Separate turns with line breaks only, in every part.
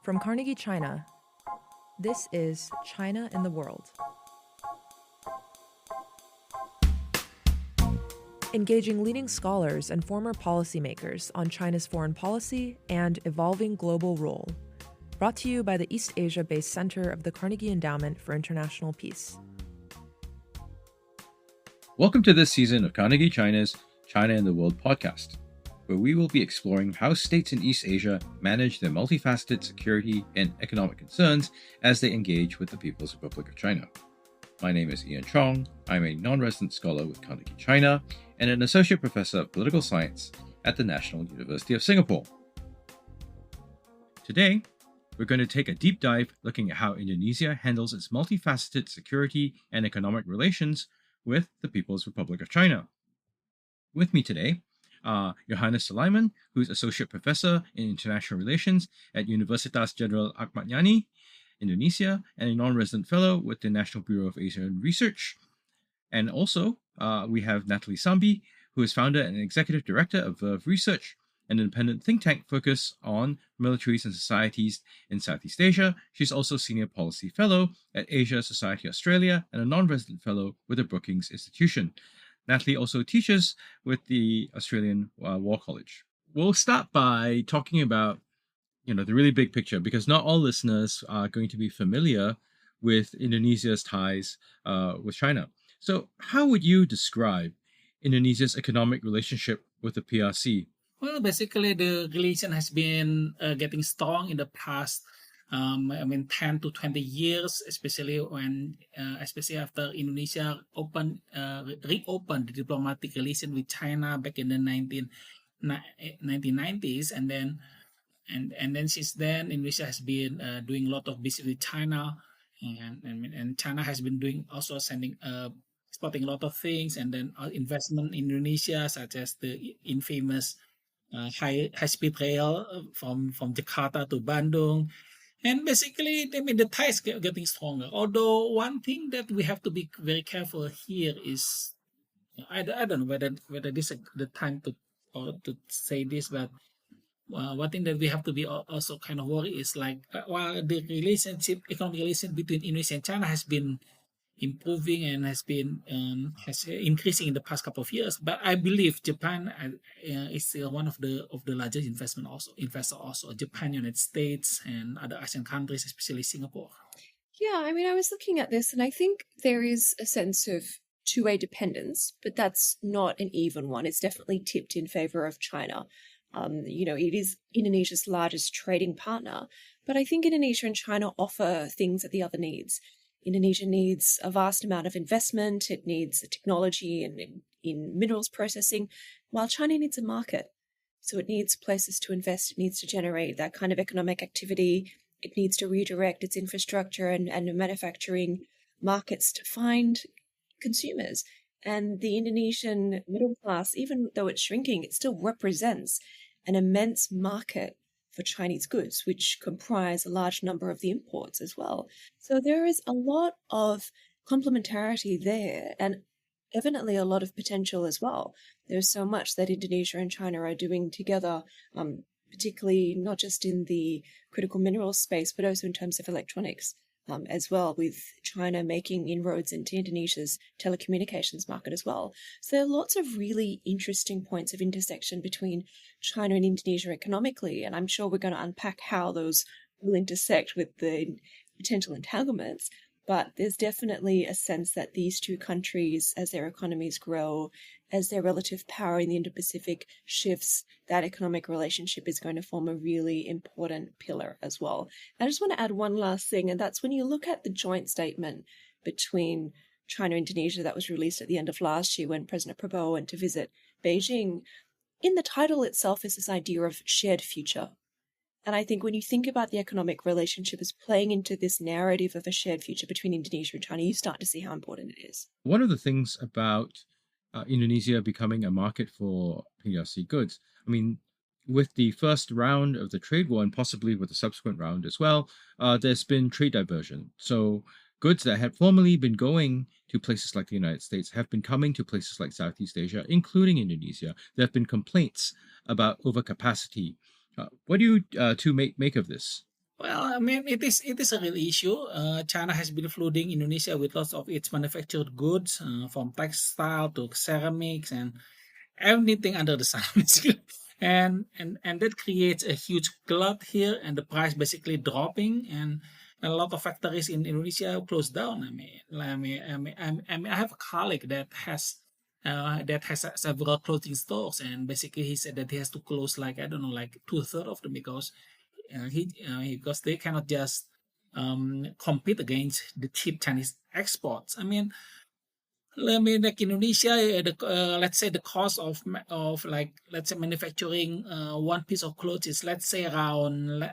From Carnegie, China, this is China in the World. Engaging leading scholars and former policymakers on China's foreign policy and evolving global role. Brought to you by the East Asia-based Center of the Carnegie Endowment for International Peace.
Welcome to this season of Carnegie China's China in the World podcast, where we will be exploring how states in East Asia manage their multifaceted security and economic concerns as they engage with the People's Republic of China. My name is Ian Chong. I'm a non-resident scholar with Carnegie China and an associate professor of political science at the National University of Singapore. Today, we're going to take a deep dive looking at how Indonesia handles its multifaceted security and economic relations with the People's Republic of China. With me today are Yohanes Sulaiman, who's Associate Professor in International Relations at Universitas Jenderal Ahmad Yani, Indonesia, and a non-resident fellow with the National Bureau of Asian Research. And also, we have Natalie Sambhi, who is founder and executive director of Verve Research, an independent think tank focused on militaries and societies in Southeast Asia. She's also Senior Policy Fellow at Asia Society Australia and a non-resident fellow with the Brookings Institution. Natalie also teaches with the Australian War College. We'll start by talking about the really big picture, because not all listeners are going to be familiar with Indonesia's ties with China. So how would you describe Indonesia's economic relationship with the PRC?
Well, basically, the relation has been getting strong in the past, 10 to 20 years, especially after Indonesia reopened the diplomatic relation with China back in the 1990s, and then since then, Indonesia has been doing a lot of business with China, and China has been exporting a lot of things, and then investment in Indonesia, such as the infamous high-speed rail from Jakarta to Bandung. And basically, the ties getting stronger. Although one thing that we have to be very careful here is, I don't know whether this is the time to say this, but one thing that we have to be also kind of worried is while the economic relation between Indonesia and China has been improving and has increasing in the past couple of years, but I believe Japan is still one of the largest investor also. Japan, United States, and other Asian countries, especially Singapore.
Yeah, I was looking at this, and I think there is a sense of two-way dependence, but that's not an even one. It's definitely tipped in favor of China. It is Indonesia's largest trading partner, but I think Indonesia and China offer things that the other needs. Indonesia needs a vast amount of investment. It needs technology and in minerals processing, while China needs a market. So it needs places to invest. It needs to generate that kind of economic activity. It needs to redirect its infrastructure and manufacturing markets to find consumers. And the Indonesian middle class, even though it's shrinking, it still represents an immense market for Chinese goods, which comprise a large number of the imports as well. So there is a lot of complementarity there, and evidently a lot of potential as well. There's so much that Indonesia and China are doing together, particularly not just in the critical minerals space, but also in terms of electronics as well, with China making inroads into Indonesia's telecommunications market as well. So there are lots of really interesting points of intersection between China and Indonesia economically, and I'm sure we're going to unpack how those will intersect with the potential entanglements. But there's definitely a sense that these two countries, as their economies grow, as their relative power in the Indo-Pacific shifts, that economic relationship is going to form a really important pillar as well. I just want to add one last thing, and that's when you look at the joint statement between China and Indonesia that was released at the end of last year when President Prabowo went to visit Beijing, in the title itself is this idea of shared future. And I think when you think about the economic relationship as playing into this narrative of a shared future between Indonesia and China, you start to see how important it is.
One of the things about Indonesia becoming a market for PRC goods, with the first round of the trade war and possibly with the subsequent round as well, there's been trade diversion. So goods that had formerly been going to places like the United States have been coming to places like Southeast Asia, including Indonesia. There have been complaints about overcapacity. What do you two make of this?
Well, I mean, it is a real issue. China has been flooding Indonesia with lots of its manufactured goods, from textile to ceramics and everything under the sun, basically. And that creates a huge glut here, and the price basically dropping, and a lot of factories in Indonesia closed down. I have a colleague that has several clothing stores, and basically he said that he has to close, like, I don't know, like 2/3 of them, because because they cannot just compete against the cheap Chinese exports. I mean, like Indonesia, let's say the cost of like, let's say, manufacturing one piece of clothes is, let's say, around.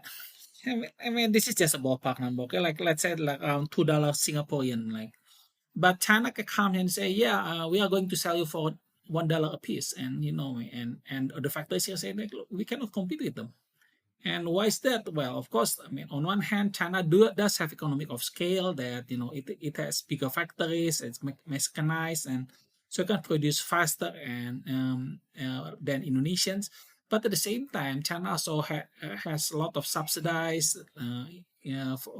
I mean, this is just a ballpark number. Okay, like, let's say, like around $2 Singaporean. Like, but China can come and say, yeah, we are going to sell you for $1 a piece, and and the factories here say, like, look, we cannot compete with them. And why is that? Well, of course, I mean, on one hand, China does have economic of scale, that it has bigger factories, it's mechanized, and so it can produce faster and than Indonesians. But at the same time, China also has a lot of subsidized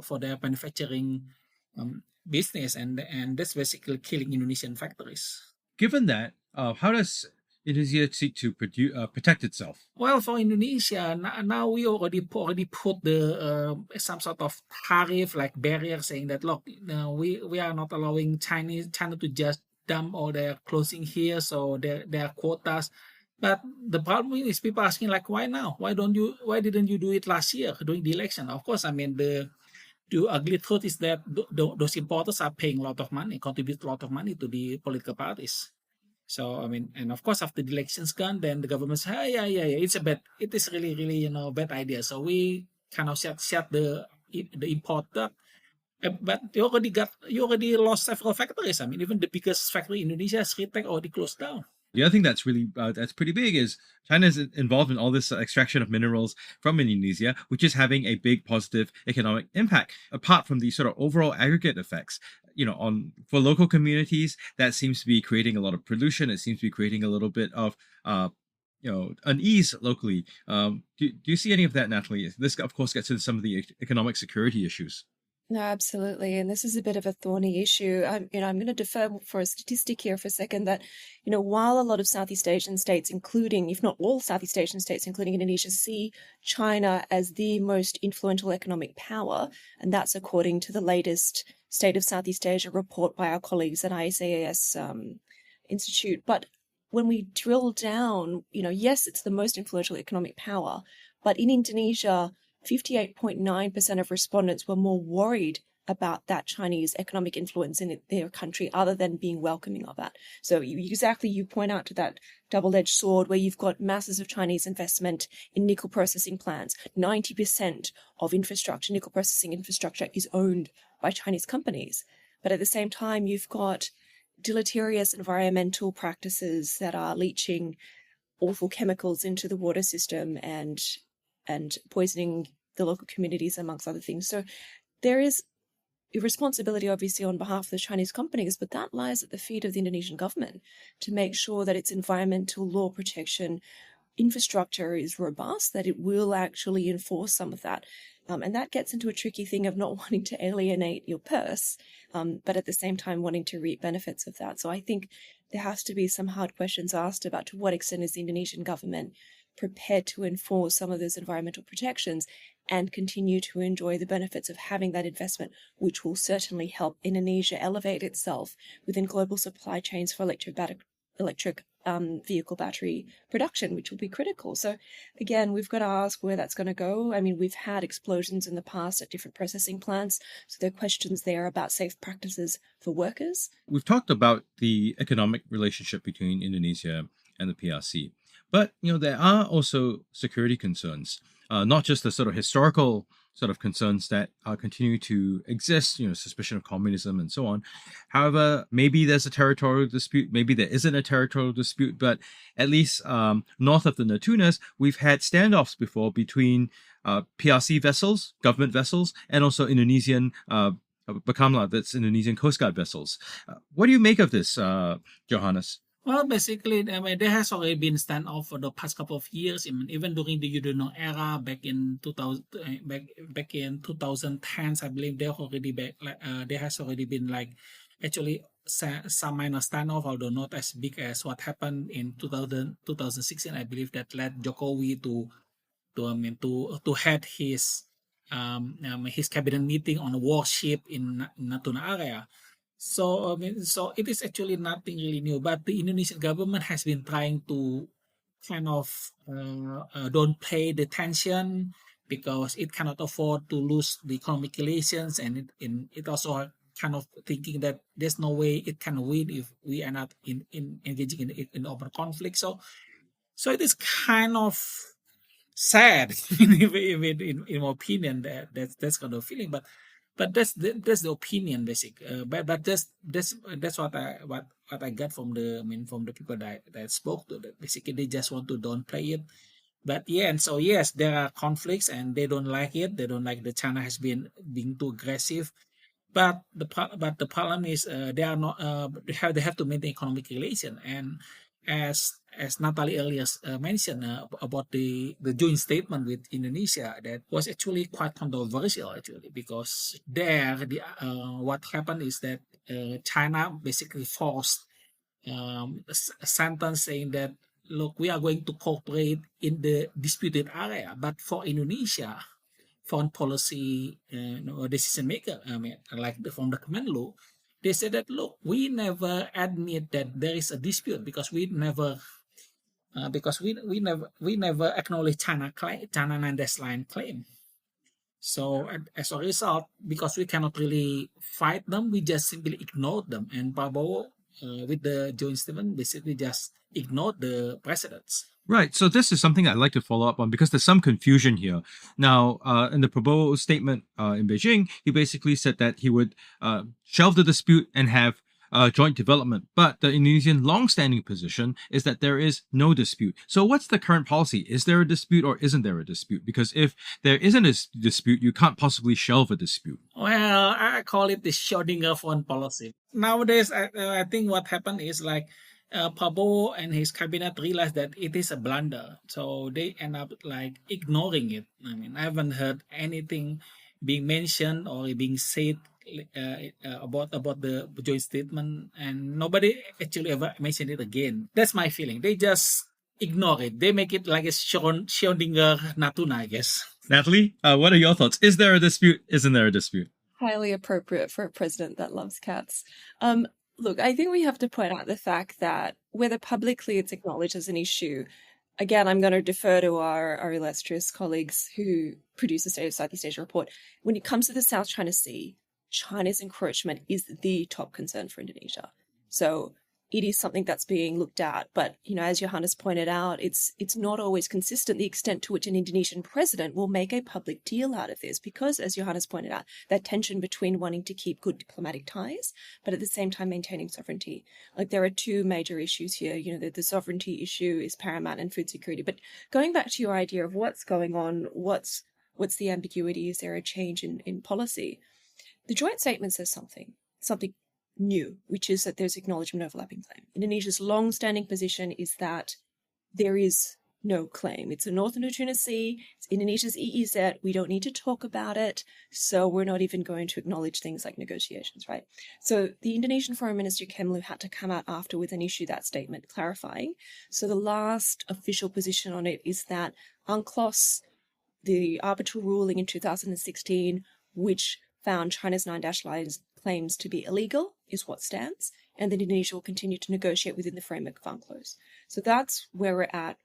for their manufacturing business, and that's basically killing Indonesian factories.
Given that, how does Indonesia seek to protect itself?
Well, for Indonesia, now we already put the some sort of tariff, like barrier, saying that, look, we are not allowing China to just dump all their clothing here, so there are quotas. But the problem is, people asking, like, why now? Why didn't you do it last year during the election? Of course, I mean, the ugly truth is that those importers are paying a lot of money, contribute a lot of money to the political parties. So, I mean, and of course, after the election's gone, then the government says, it is really, bad idea. So we kind of shut the import up. But you already lost several factories. I mean, even the biggest factory in Indonesia, Sritek, already closed down.
The other thing that's really that's pretty big is China is involved in all this extraction of minerals from Indonesia, which is having a big positive economic impact. Apart from the sort of overall aggregate effects, for local communities, that seems to be creating a lot of pollution. It seems to be creating a little bit of unease locally. Do you see any of that, Natalie? This, of course, gets into some of the economic security issues.
No, absolutely. And this is a bit of a thorny issue. I'm going to defer for a statistic here for a second that, while a lot of Southeast Asian states, including, if not all Southeast Asian states, including Indonesia, see China as the most influential economic power, and that's according to the latest State of Southeast Asia report by our colleagues at ISAS Institute. But when we drill down, yes, it's the most influential economic power, but in Indonesia, 58.9% of respondents were more worried about that Chinese economic influence in their country other than being welcoming of that. So you point out to that double-edged sword where you've got masses of Chinese investment in nickel processing plants. 90% of nickel processing infrastructure is owned by Chinese companies. But at the same time, you've got deleterious environmental practices that are leaching awful chemicals into the water system and poisoning the local communities, amongst other things. So there is a responsibility, obviously, on behalf of the Chinese companies, but that lies at the feet of the Indonesian government to make sure that its environmental law protection infrastructure is robust, that it will actually enforce some of that. And that gets into a tricky thing of not wanting to alienate your purse, but at the same time wanting to reap benefits of that. So I think there has to be some hard questions asked about to what extent is the Indonesian government prepared to enforce some of those environmental protections and continue to enjoy the benefits of having that investment, which will certainly help Indonesia elevate itself within global supply chains for electric vehicle battery production, which will be critical. So again, we've got to ask where that's going to go. I mean, we've had explosions in the past at different processing plants, so there are questions there about safe practices for workers.
We've talked about the economic relationship between Indonesia and the PRC. But, there are also security concerns, not just the sort of historical sort of concerns that continue to exist, suspicion of communism and so on. However, maybe there's a territorial dispute, maybe there isn't a territorial dispute, but at least north of the Natunas, we've had standoffs before between PRC vessels, government vessels, and also Indonesian Bakamla, that's Indonesian Coast Guard vessels. What do you make of this, Yohanes?
Well, basically, I mean, there has already been standoff for the past couple of years. I mean, even during the Yudhoyono era, back in 2000, back in 2010s, I believe there has already been like actually some minor standoff, although not as big as what happened in 2016. I believe that led Jokowi to head his cabinet meeting on a warship in Natuna area. So so it is actually nothing really new, but the Indonesian government has been trying to kind of don't pay the tension because it cannot afford to lose the economic relations, and it also kind of thinking that there's no way it can win if we are not in engaging in open conflict. So it is kind of sad in my opinion that's kind of feeling, but that's the opinion basic. But that's what I got from the people that I spoke to. That basically they just want to downplay it. But yeah, and so yes, there are conflicts and they don't like it. They don't like that China has been being too aggressive. But the problem is they are not they have to maintain economic relation, and as Natalie earlier mentioned about the joint statement with Indonesia, that was actually quite controversial actually, because there what happened is that China basically forced a sentence saying that, look, we are going to cooperate in the disputed area, but for Indonesia, foreign policy decision maker, from the Kemenlu, they said that, look, we never admit that there is a dispute because we never acknowledge China 9-dash line claim. So as a result, because we cannot really fight them, we just simply ignored them. And Prabowo, with the joint statement, basically just ignored the precedents.
Right. So this is something I'd like to follow up on because there's some confusion here. Now, in the Prabowo statement in Beijing, he basically said that he would shelve the dispute and have joint development. But the Indonesian long-standing position is that there is no dispute. So what's the current policy? Is there a dispute or isn't there a dispute? Because if there isn't a dispute, you can't possibly shelve a dispute.
Well, I call it the Schrödinger foreign policy. Nowadays, I think what happened is like Prabowo and his cabinet realized that it is a blunder. So they end up like ignoring it. I mean, I haven't heard anything being mentioned or being said about the joint statement, and nobody actually ever mentioned it again. That's my feeling. They just ignore it. They make it like a Schrödinger Natuna, I guess.
Natalie, what are your thoughts? Is there a dispute? Isn't there a dispute?
Highly appropriate for a president that loves cats. Look, I think we have to point out the fact that whether publicly it's acknowledged as an issue, again, I'm going to defer to our illustrious colleagues who produce the State of Southeast Asia report. When it comes to the South China Sea, China's encroachment is the top concern for Indonesia. So it is something that's being looked at. But, as Yohanes pointed out, it's not always consistent the extent to which an Indonesian president will make a public deal out of this, because, as Yohanes pointed out, that tension between wanting to keep good diplomatic ties, but at the same time maintaining sovereignty. Like, there are two major issues here. The sovereignty issue is paramount and food security. But going back to your idea of what's going on, what's the ambiguity? Is there a change in policy? The joint statement says something new, which is that there's acknowledgement of overlapping claim. Indonesia's long-standing position is that there is no claim. It's a Northern Natuna Sea, it's Indonesia's EEZ, we don't need to talk about it, so we're not even going to acknowledge things like negotiations, right? So the Indonesian Foreign Minister Kemlu had to come out afterwards and issue that statement clarifying. So the last official position on it is that UNCLOS, the arbitral ruling in 2016, which found China's 9-dash lines claims to be illegal, is what stands, and that Indonesia will continue to negotiate within the framework of UNCLOS. So that's where we're at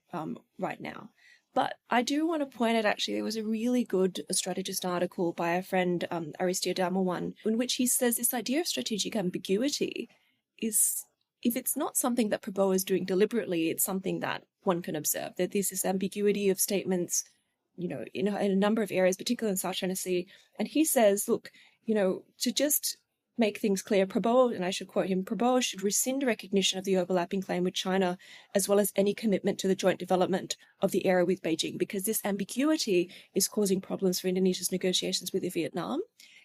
right now. But I do want to point out, actually, there was a really good strategist article by a friend, Aristio Darmawan, in which he says this idea of strategic ambiguity is, if it's not something that Prabowo is doing deliberately, it's something that one can observe, that there's this ambiguity of statements in a number of areas, particularly in South China Sea. And he says, look, to just make things clear, Prabowo, and I should quote him, Prabowo should rescind recognition of the overlapping claim with China, as well as any commitment to the joint development of the area with Beijing, because this ambiguity is causing problems for Indonesia's negotiations with Vietnam.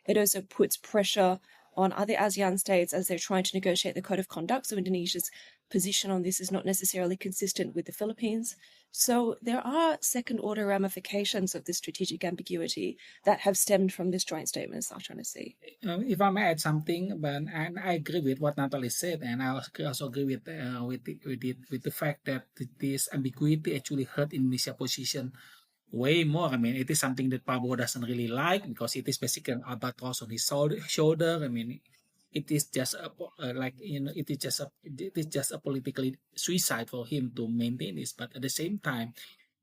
It also puts pressure on other ASEAN states as they're trying to negotiate the code of conduct. So Indonesia's position on this is not necessarily consistent with the Philippines. So there are second-order ramifications of this strategic ambiguity that have stemmed from this joint statement in South China Sea.
If I may add something, and I agree with what Natalie said, and I also agree with the fact that this ambiguity actually hurt Indonesia's position way more. I mean, it is something that Prabowo doesn't really like because it is basically an albatross on his shoulder. I mean, it is just it is just a political suicide for him to maintain this. But at the same time,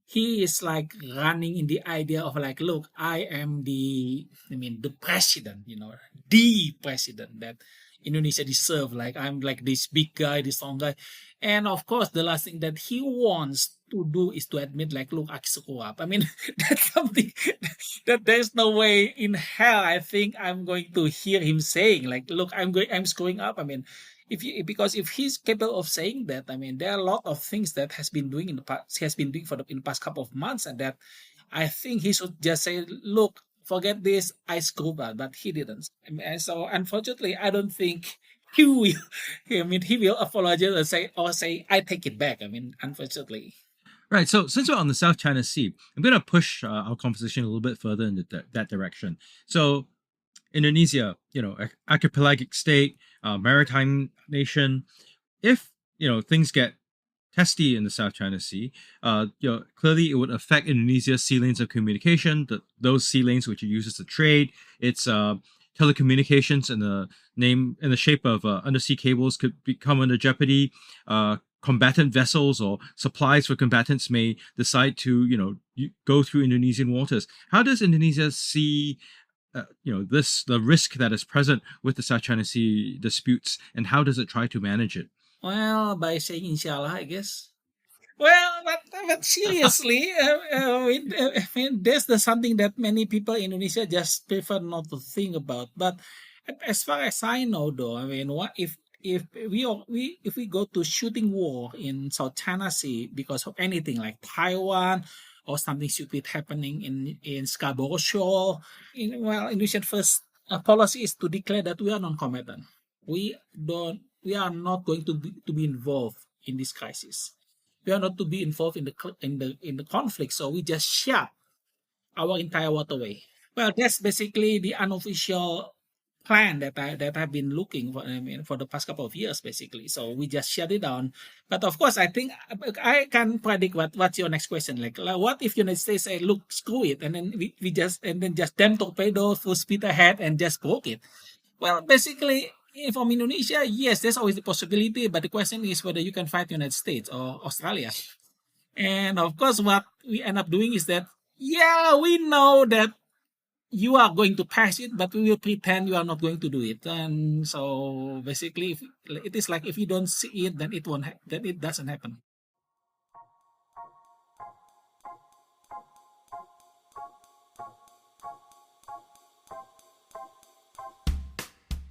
he is like running in the idea of like, look, I am the president, the president that Indonesia deserve. Like, I'm like this big guy, this strong guy. And of course, the last thing that he wants to do is to admit, like, look, I screw up. I mean, that's something that there's no way in hell I think I'm going to hear him saying, like, look, I'm screwing up. I mean, because if he's capable of saying that, I mean, there are a lot of things that has been doing in the past couple of months, and that I think he should just say, look, forget this, I screwed up, but he didn't. And so unfortunately, I don't think he will. He will apologize or say, I take it back. I mean, unfortunately.
Right. So since we're on the South China Sea, I'm going to push our conversation a little bit further in that direction. So Indonesia, archipelagic state, maritime nation. If things get testy in the South China Sea, clearly it would affect Indonesia's sea lanes of communication. Those sea lanes which it uses to trade, its telecommunications in the shape of undersea cables could come under jeopardy. Combatant vessels or supplies for combatants may decide to go through Indonesian waters. How does Indonesia see the risk that is present with the South China Sea disputes, and how does it try to manage it?
Well, by saying inshallah, I guess. Well, but seriously, I mean, there's something that many people in Indonesia just prefer not to think about. But as far as I know, though, I mean, what if we go to shooting war in South China Sea because of anything like Taiwan or something stupid happening in Scarborough Shoal, Indonesian first policy is to declare that we are non-combatant. We are not going to be involved in this crisis. We are not to be involved in the conflict. So we just shut our entire waterway. Well, that's basically the unofficial plan that I've been looking for. For the past couple of years, basically. So we just shut it down. But of course, I think I can predict what's your next question. Like what if United States say, look, screw it, and then we just damn torpedo full speed ahead and just broke it. Well, basically, from Indonesia, yes, there's always the possibility, but the question is whether you can fight the United States or Australia. And of course, what we end up doing is that, we know that you are going to pass it, but we will pretend you are not going to do it. And so basically, it is like if you don't see it, then it doesn't happen.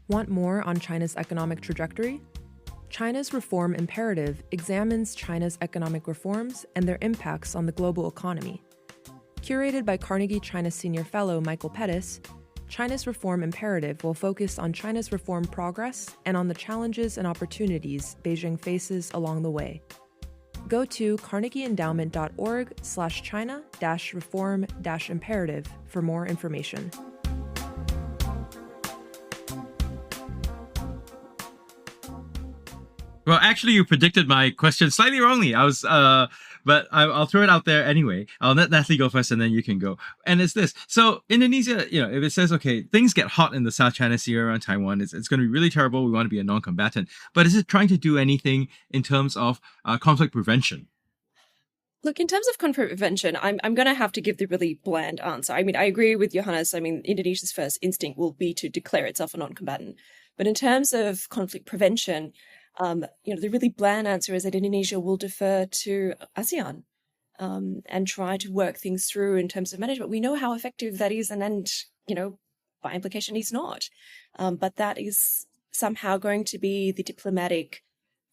Want more on China's economic trajectory? China's Reform Imperative examines China's economic reforms and their impacts on the global economy. Curated by Carnegie China Senior Fellow Michael Pettis, China's Reform Imperative will focus on China's reform progress and on the challenges and opportunities Beijing faces along the way. Go to carnegieendowment.org/China-reform-imperative for more information.
Well, actually, you predicted my question slightly wrongly. But I'll throw it out there anyway. I'll let Natalie go first, and then you can go. And it's this. So Indonesia, if it says, okay, things get hot in the South China Sea around Taiwan, it's going to be really terrible. We want to be a non-combatant. But is it trying to do anything in terms of conflict prevention?
Look, in terms of conflict prevention, I'm going to have to give the really bland answer. I mean, I agree with Yohanes. I mean, Indonesia's first instinct will be to declare itself a non-combatant. But in terms of conflict prevention, the really bland answer is that Indonesia will defer to ASEAN and try to work things through in terms of management. We know how effective that is, and by implication, he's not. But that is somehow going to be the diplomatic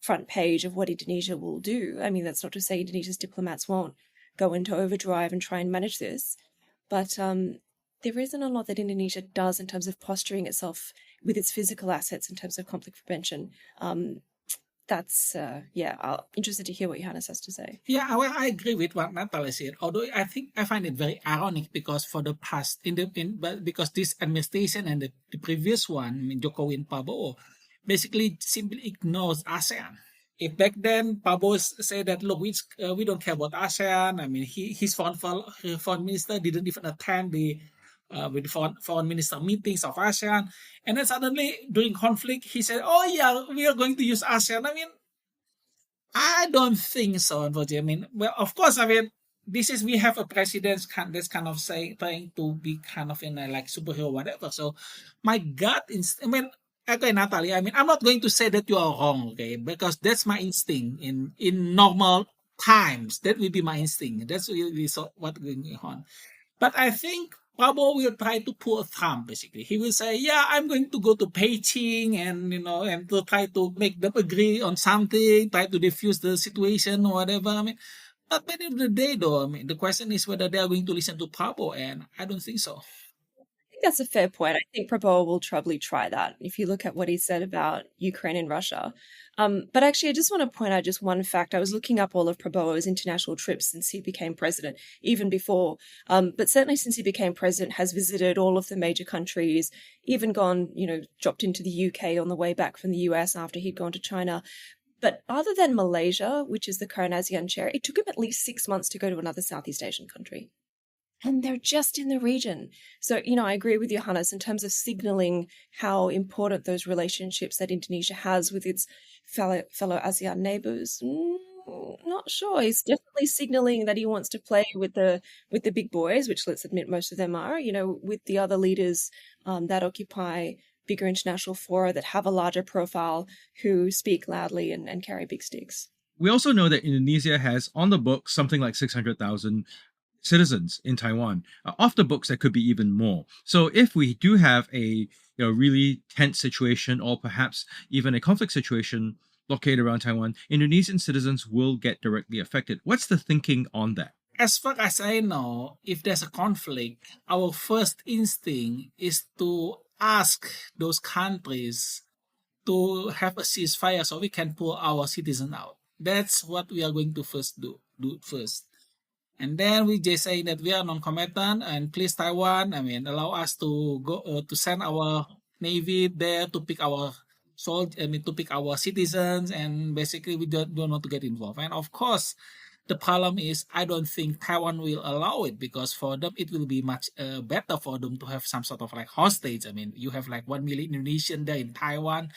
front page of what Indonesia will do. I mean, that's not to say Indonesia's diplomats won't go into overdrive and try and manage this. But there isn't a lot that Indonesia does in terms of posturing itself with its physical assets in terms of conflict prevention. that's I'm interested to hear what Johannes has to say.
Yeah, well, I agree with what Natalie said. Although I find it very ironic because for the past because this administration and the previous one, I mean Jokowi and Prabowo, basically simply ignores ASEAN. If back then Prabowo said that look, we don't care about ASEAN. I mean, his foreign minister didn't even attend the with foreign minister meetings of ASEAN, and then suddenly during conflict he said, "Oh yeah, we are going to use ASEAN." I mean, I don't think so, unfortunately. I mean, well, of course, I mean, we have a president that's kind of trying to be kind of in a like superhero or whatever. So my gut I mean, okay, Natalie, I mean, I'm not going to say that you are wrong, okay, because that's my instinct in normal times. That will be my instinct. That's really what's going on. But I think Prabowo will try to pull a Trump, basically. He will say, yeah, I'm going to go to Beijing and, and to try to make them agree on something, try to diffuse the situation or whatever. I mean, but at the end of the day, though, I mean, the question is whether they are going to listen to Prabowo, and I don't think so.
I think that's a fair point. I think Prabowo will probably try that if you look at what he said about Ukraine and Russia. But actually, I just want to point out just one fact. I was looking up all of Prabowo's international trips since he became president, even before. But certainly since he became president, has visited all of the major countries, even gone, dropped into the UK on the way back from the US after he'd gone to China. But other than Malaysia, which is the current ASEAN chair, it took him at least 6 months to go to another Southeast Asian country. And they're just in the region. So, I agree with Johannes in terms of signaling how important those relationships that Indonesia has with its fellow ASEAN neighbors. Not sure. He's definitely signaling that he wants to play with the big boys, which let's admit most of them are, with the other leaders that occupy bigger international fora, that have a larger profile, who speak loudly and carry big sticks.
We also know that Indonesia has on the books something like 600,000 citizens in Taiwan. Off the books, there could be even more. So if we do have a really tense situation, or perhaps even a conflict situation blockade around Taiwan, Indonesian citizens will get directly affected. What's the thinking on that?
As far as I know, if there's a conflict, our first instinct is to ask those countries to have a ceasefire so we can pull our citizens out. That's what we are going to do first. And then we just say that we are non-combatant, and please Taiwan, I mean, allow us to go to send our navy there to pick our to pick our citizens, and basically we don't want to get involved. And of course, the problem is I don't think Taiwan will allow it, because for them it will be much better for them to have some sort of like hostage. I mean, you have like 1 million Indonesians there in Taiwan,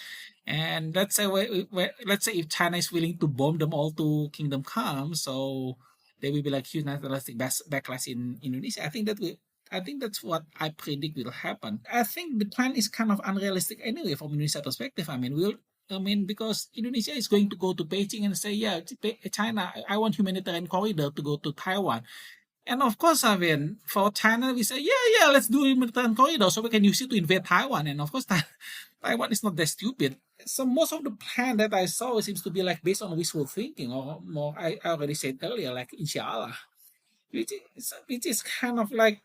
and let's say if China is willing to bomb them all to Kingdom Come, so there will be like huge nationalistic backlash in Indonesia. I think that's what I predict will happen. I think the plan is kind of unrealistic anyway from Indonesia perspective. I mean, because Indonesia is going to go to Beijing and say, yeah, China, I want humanitarian corridor to go to Taiwan. And of course, I mean, for China, we say, yeah, let's do humanitarian corridor so we can use it to invade Taiwan. And of course, Taiwan is not that stupid. So most of the plan that I saw seems to be like based on wishful thinking, or more, I already said earlier, like inshallah, which is kind of like,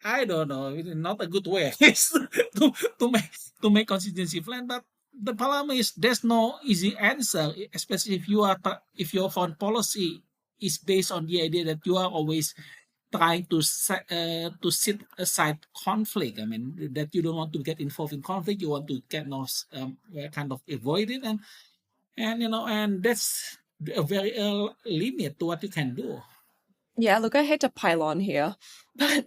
I don't know, not a good way to make contingency plan. But the problem is there's no easy answer, especially if your foreign policy is based on the idea that you are always trying to sit aside conflict. I mean, that you don't want to get involved in conflict. You want to kind of avoid it, and that's a very limit to what you can do.
Yeah, look, I hate to pile on here, but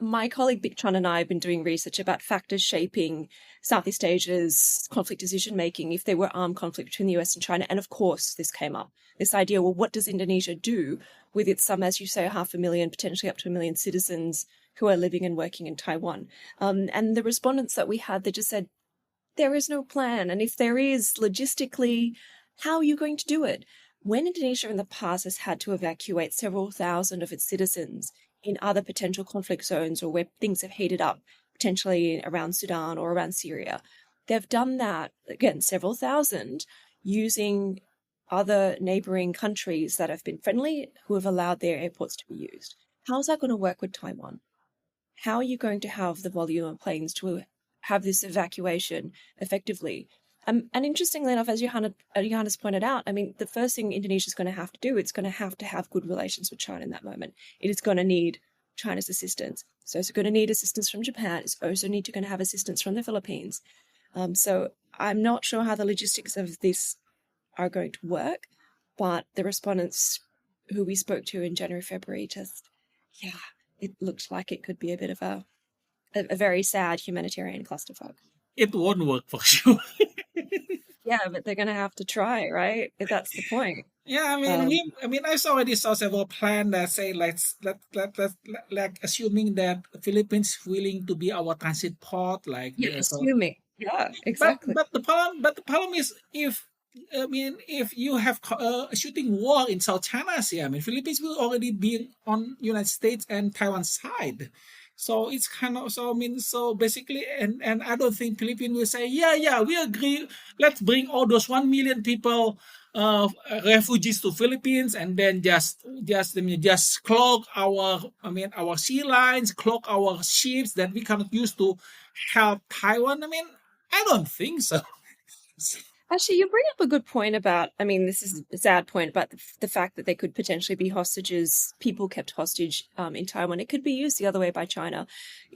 my colleague Big Chun and I have been doing research about factors shaping Southeast Asia's conflict decision-making if there were armed conflict between the US and China. And of course, this came up, this idea, well, what does Indonesia do with its as you say, 500,000, potentially up to 1 million citizens who are living and working in Taiwan? And the respondents that we had, they just said, there is no plan. And if there is, logistically, how are you going to do it? When Indonesia in the past has had to evacuate several thousand of its citizens in other potential conflict zones, or where things have heated up, potentially around Sudan or around Syria, they've done that, again, several thousand, using other neighboring countries that have been friendly, who have allowed their airports to be used. How is that going to work with Taiwan? How are you going to have the volume of planes to have this evacuation effectively? And interestingly enough, as Johannes pointed out, I mean, the first thing Indonesia is going to have to do, it's going to have good relations with China in that moment. It is going to need China's assistance. So it's going to need assistance from Japan. It's also going to have assistance from the Philippines. So I'm not sure how the logistics of this are going to work, but the respondents who we spoke to in January, February, it looked like it could be a bit of a very sad humanitarian clusterfuck.
It won't work for sure.
Yeah, but they're going to have to try, right? If that's the point.
Yeah, I mean, I already saw several plans that say let's assuming that the Philippines willing to be our transit port, like
assuming. Yeah, exactly.
But the problem is if you have a shooting war in South China Sea, I mean, Philippines will already be on United States and Taiwan side. So it's kind of, so basically, and I don't think Philippines will say, yeah, we agree. Let's bring all those 1 million people, refugees to Philippines, and then just clog our sea lines, clog our ships that we cannot use to help Taiwan. I mean, I don't think so.
Actually, you bring up a good point about, I mean, this is a sad point about the fact that they could potentially be hostages, people kept hostage in Taiwan. It could be used the other way by China.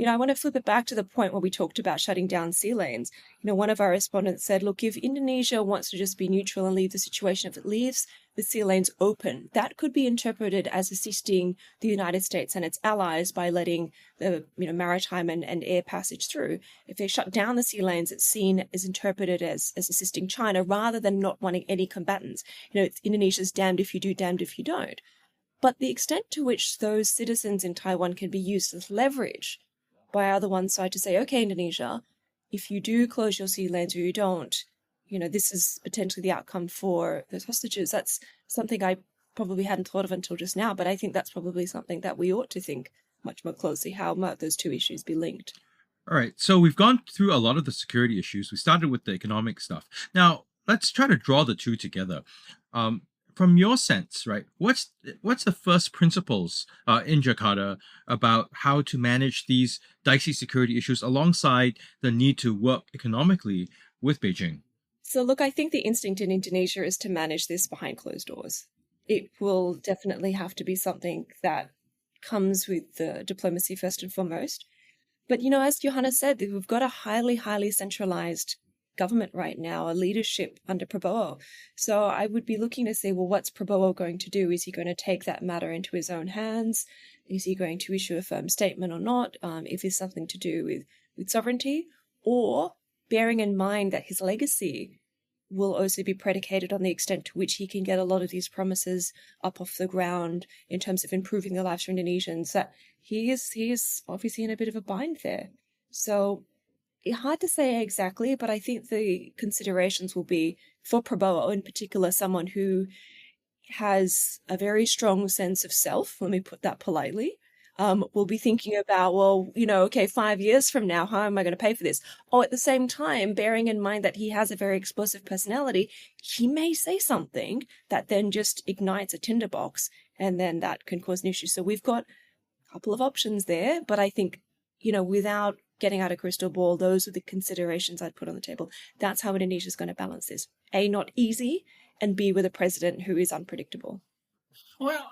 I want to flip it back to the point where we talked about shutting down sea lanes. One of our respondents said, look, if Indonesia wants to just be neutral and leave the situation, if it leaves the sea lanes open, that could be interpreted as assisting the United States and its allies by letting the maritime and air passage through. If they shut down the sea lanes, it's seen as interpreted as assisting China rather than not wanting any combatants. It's Indonesia's damned if you do, damned if you don't. But the extent to which those citizens in Taiwan can be used as leverage by either one side to say, okay, Indonesia, if you do close your sea lanes or you don't, this is potentially the outcome for those hostages. That's something I probably hadn't thought of until just now, but I think that's probably something that we ought to think much more closely. How might those two issues be linked?
All right, so we've gone through a lot of the security issues. We started with the economic stuff. Now, let's try to draw the two together. From your sense, right, what's the first principles in Jakarta about how to manage these dicey security issues alongside the need to work economically with Beijing?
So look, I think the instinct in Indonesia is to manage this behind closed doors. It will definitely have to be something that comes with the diplomacy first and foremost. But, as Johannes said, we've got a highly, highly centralized government right now, a leadership under Prabowo. So I would be looking to say, well, what's Prabowo going to do? Is he going to take that matter into his own hands? Is he going to issue a firm statement or not? If it's something to do with sovereignty, or bearing in mind that his legacy will also be predicated on the extent to which he can get a lot of these promises up off the ground in terms of improving the lives for Indonesians, that he is obviously in a bit of a bind there. So hard to say exactly, but I think the considerations will be, for Prabowo in particular, someone who has a very strong sense of self, let me put that politely, will be thinking about, well, 5 years from now, how am I going to pay for this? Or at the same time, bearing in mind that he has a very explosive personality, he may say something that then just ignites a tinderbox, and then that can cause an issue. So we've got a couple of options there, but I think, without getting out a crystal ball, those are the considerations I'd put on the table. That's how Indonesia is going to balance this. A, not easy, and B, with a president who is unpredictable.
Well,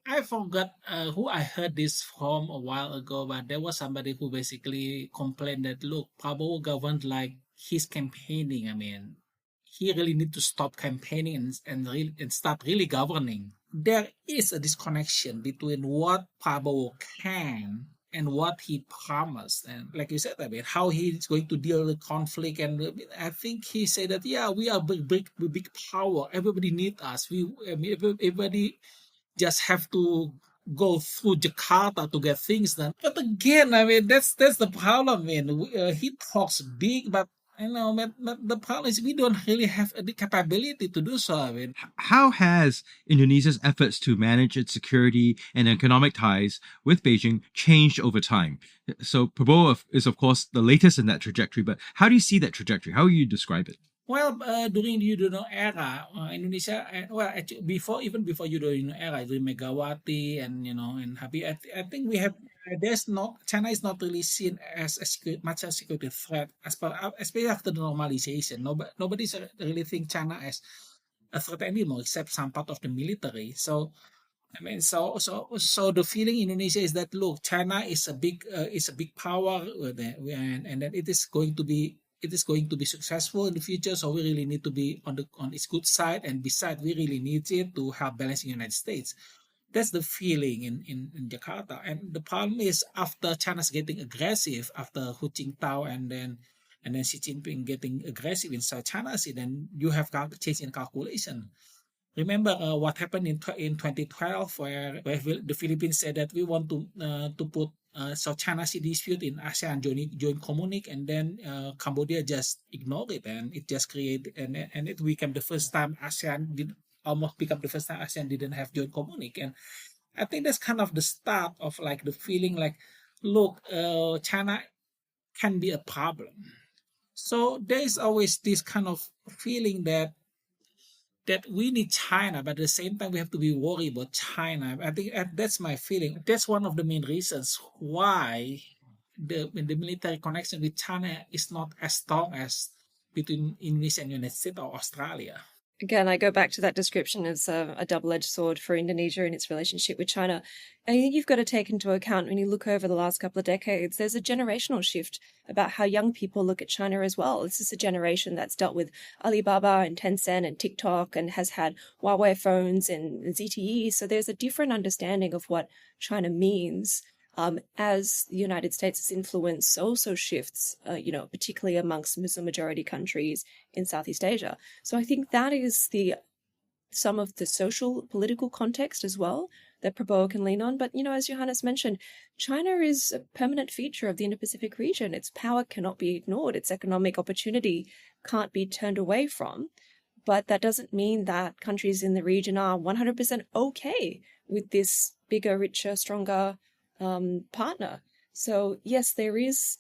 I forgot who I heard this from a while ago, but there was somebody who basically complained that, look, Prabowo governed like he's campaigning. I mean, he really need to stop campaigning and start really governing. There is a disconnection between what Prabowo can and what he promised. And like you said, I mean, how he's going to deal with conflict. And I think he said that, we are big power. Everybody needs us. Everybody just have to go through Jakarta to get things done. But again, I mean, that's the problem. I mean, he talks big, but the problem is we don't really have the capability to do so. I mean,
how has Indonesia's efforts to manage its security and economic ties with Beijing changed over time? So Prabowo is, of course, the latest in that trajectory, but how do you see that trajectory? How would you describe it?
Well, during the Yudhoyono era, Indonesia, actually, before Yudhoyono era, during Megawati and and Habibie, I think we have China is not really seen as much a security threat especially after the normalization. Nobody's really think China as a threat anymore, except some part of the military. So so the feeling in Indonesia is that look, China is a big power, and that it is going to be successful in the future. So we really need to be on its good side, and besides, we really need it to help balancing the United States. That's the feeling in Jakarta. And the problem is, after China's getting aggressive, after Hu Jintao and then Xi Jinping getting aggressive in South China Sea, then you have change in calculation. Remember what happened in 2012, where the Philippines said that we want to put South China Sea dispute in ASEAN joint communique, and then Cambodia just ignored it, and it just created and it became the first time ASEAN didn't have joint communique. And I think that's kind of the start of like the feeling like, look, China can be a problem. So there is always this kind of feeling that we need China, but at the same time we have to be worried about China. I think that's my feeling. That's one of the main reasons why the military connection with China is not as strong as between Indonesia and United States or Australia.
Again, I go back to that description as a double-edged sword for Indonesia in its relationship with China. I think you've got to take into account, when you look over the last couple of decades, there's a generational shift about how young people look at China as well. This is a generation that's dealt with Alibaba and Tencent and TikTok and has had Huawei phones and ZTE. So there's a different understanding of what China means. As the United States' influence also shifts, particularly amongst Muslim majority countries in Southeast Asia. So I think that is some of the social, political context as well that Prabowo can lean on. But, as Yohanes mentioned, China is a permanent feature of the Indo-Pacific region. Its power cannot be ignored. Its economic opportunity can't be turned away from. But that doesn't mean that countries in the region are 100% okay with this bigger, richer, stronger partner. So yes, there is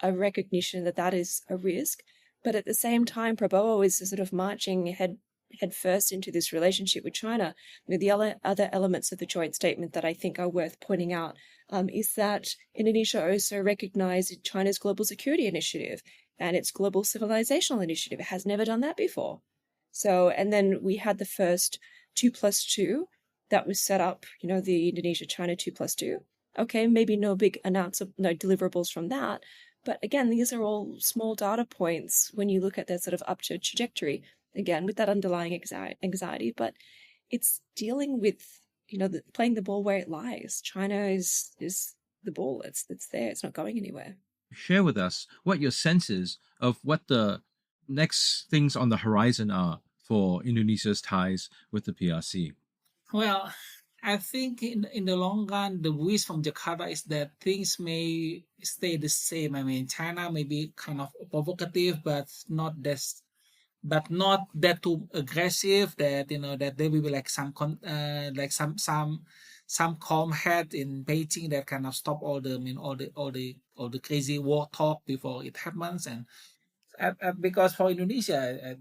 a recognition that is a risk, but at the same time, Prabowo is sort of marching head first into this relationship with China. The other elements of the joint statement that I think are worth pointing out is that Indonesia also recognized China's global security initiative and its global civilizational initiative. It has never done that before. So, and then we had the first 2+2 that was set up, the Indonesia-China 2+2. Okay, maybe no big no deliverables from that. But again, these are all small data points when you look at their sort of upward trajectory, again, with that underlying anxiety. But it's dealing with, playing the ball where it lies. China is the ball. It's there. It's not going anywhere.
Share with us what your sense is of what the next things on the horizon are for Indonesia's ties with the PRC.
Well, I think in the long run, the wish from Jakarta is that things may stay the same. I mean, China may be kind of provocative, but not that too aggressive. That that there will be like some calm head in Beijing that kind of stop all the crazy war talk before it happens. And because for Indonesia,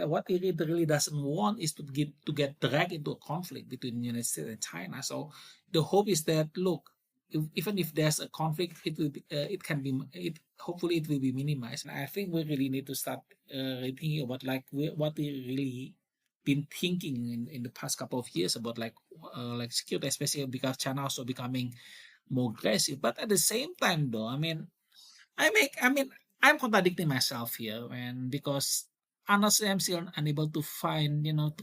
what it really doesn't want is to get dragged into a conflict between the United States and China. So the hope is that, look, even if there's a conflict, hopefully it will be minimized. And I think we really need to start thinking about what we really been thinking in the past couple of years about like security, especially because China also becoming more aggressive. But at the same time, though, I'm contradicting myself here, and because honestly, I'm still unable to find, to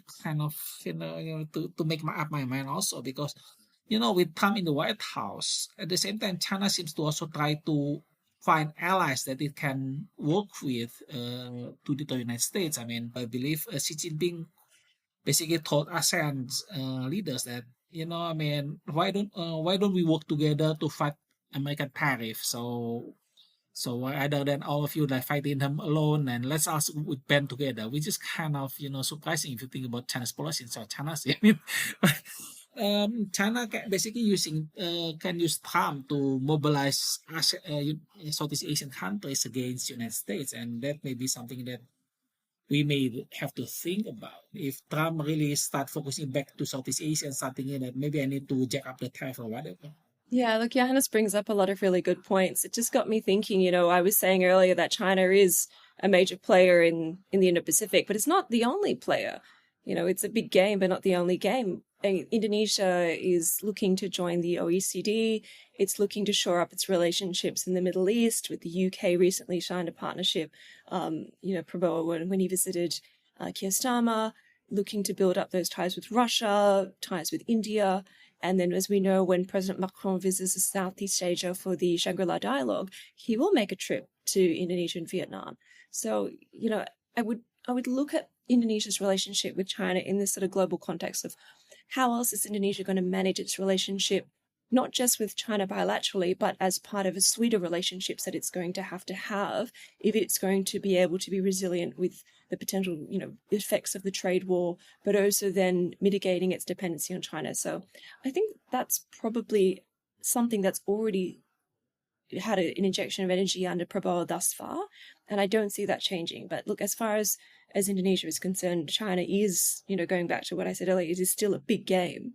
make up my mind also, because, with Trump in the White House, at the same time, China seems to also try to find allies that it can work with to the United States. I mean, I believe Xi Jinping basically told ASEAN's leaders that, why don't we work together to fight American tariffs? So rather than all of you like fighting them alone, and let's also band together, which is kind of surprising if you think about China's policy in South China Sea. China basically can use Trump to mobilize Southeast Asian countries against the United States, and that may be something that we may have to think about. If Trump really start focusing back to Southeast Asia and start thinking that maybe I need to jack up the tariff or whatever.
Yeah, look, Johannes brings up a lot of really good points. It just got me thinking, I was saying earlier that China is a major player in the Indo-Pacific, but it's not the only player. It's a big game, but not the only game. Indonesia is looking to join the OECD. It's looking to shore up its relationships in the Middle East. With the UK recently signed a partnership, Prabowo, when he visited Keir Starmer, looking to build up those ties with Russia, ties with India. And then, as we know, when President Macron visits Southeast Asia for the Shangri-La Dialogue, he will make a trip to Indonesia and Vietnam. So, I would look at Indonesia's relationship with China in this sort of global context of how else is Indonesia going to manage its relationship, not just with China bilaterally, but as part of a suite of relationships that it's going to have if it's going to be able to be resilient with the potential, effects of the trade war, but also then mitigating its dependency on China. So I think that's probably something that's already had an injection of energy under Prabowo thus far, and I don't see that changing. But look, as far as Indonesia is concerned, China is, going back to what I said earlier, it is still a big game.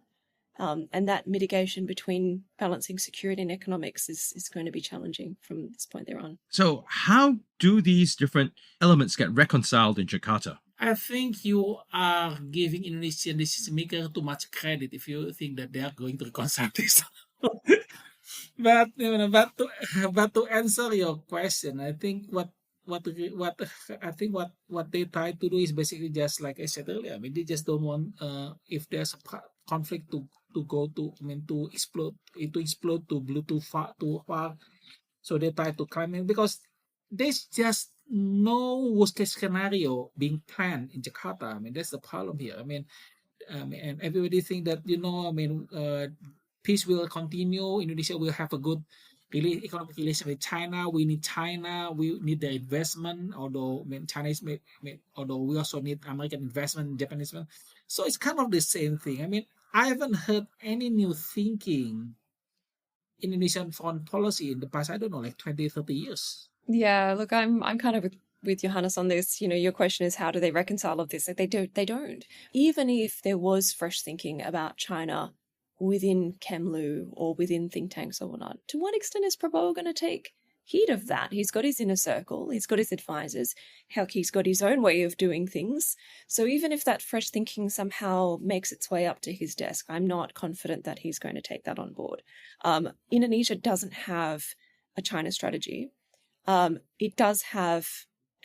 And that mitigation between balancing security and economics is going to be challenging from this point there on.
So how do these different elements get reconciled in Jakarta?
I think you are giving Indonesian decision maker too much credit if you think that they are going to reconcile this. But to answer your question, I think what they try to do is basically just like I said earlier. I mean, they just don't want if there's a conflict to explode too far. So they try to climb in because there's just no worst case scenario being planned in Jakarta. I mean, that's the problem here. I mean, and everybody think that peace will continue. Indonesia will have a good economic relation with China. We need China. We need the investment. Although although we also need American investment, Japanese investment. So it's kind of the same thing. I mean, I haven't heard any new thinking in Indonesian foreign policy in the past, I don't know, like 20, 30 years.
Yeah, look, I'm kind of with Johannes on this. Your question is how do they reconcile all of this? Like they don't. Even if there was fresh thinking about China within Kemlu or within think tanks or whatnot, to what extent is Prabowo going to take heed of that? He's got his inner circle, he's got his advisors, heck, he's got his own way of doing things. So even if that fresh thinking somehow makes its way up to his desk, I'm not confident that he's going to take that on board. Indonesia doesn't have a China strategy. It does have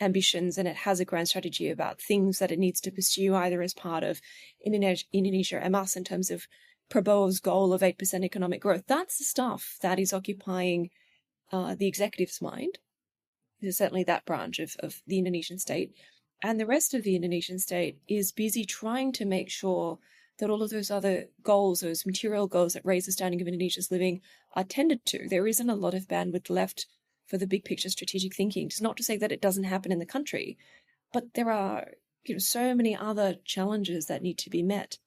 ambitions and it has a grand strategy about things that it needs to pursue either as part of Indonesia and us in terms of Prabowo's goal of 8% economic growth. That's the stuff that is occupying the executive's mind. There's certainly that branch of the Indonesian state. And the rest of the Indonesian state is busy trying to make sure that all of those other goals, those material goals that raise the standing of Indonesia's living, are tended to. There isn't a lot of bandwidth left for the big picture strategic thinking. It's not to say that it doesn't happen in the country, but there are so many other challenges that need to be met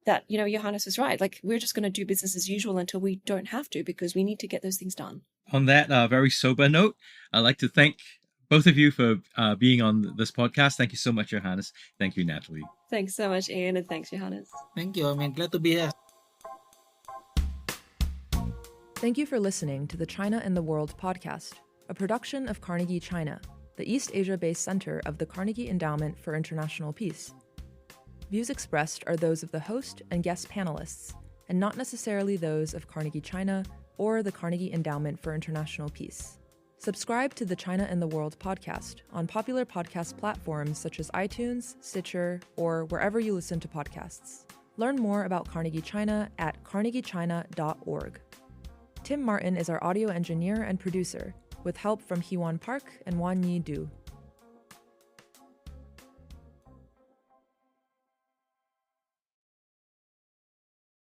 that, Johannes is right. Like, we're just going to do business as usual until we don't have to, because we need to get those things done.
On that very sober note, I'd like to thank both of you for being on this podcast. Thank you so much, Johannes. Thank you, Natalie.
Thanks so much, Ian, and thanks, Johannes.
Thank you. Glad to be here.
Thank you for listening to the China and the World podcast, a production of Carnegie China, the East Asia-based center of the Carnegie Endowment for International Peace. Views expressed are those of the host and guest panelists, and not necessarily those of Carnegie China or the Carnegie Endowment for International Peace. Subscribe to the China and the World podcast on popular podcast platforms such as iTunes, Stitcher, or wherever you listen to podcasts. Learn more about Carnegie China at carnegiechina.org. Tim Martin is our audio engineer and producer, with help from Heewon Park and Wan Yi Du.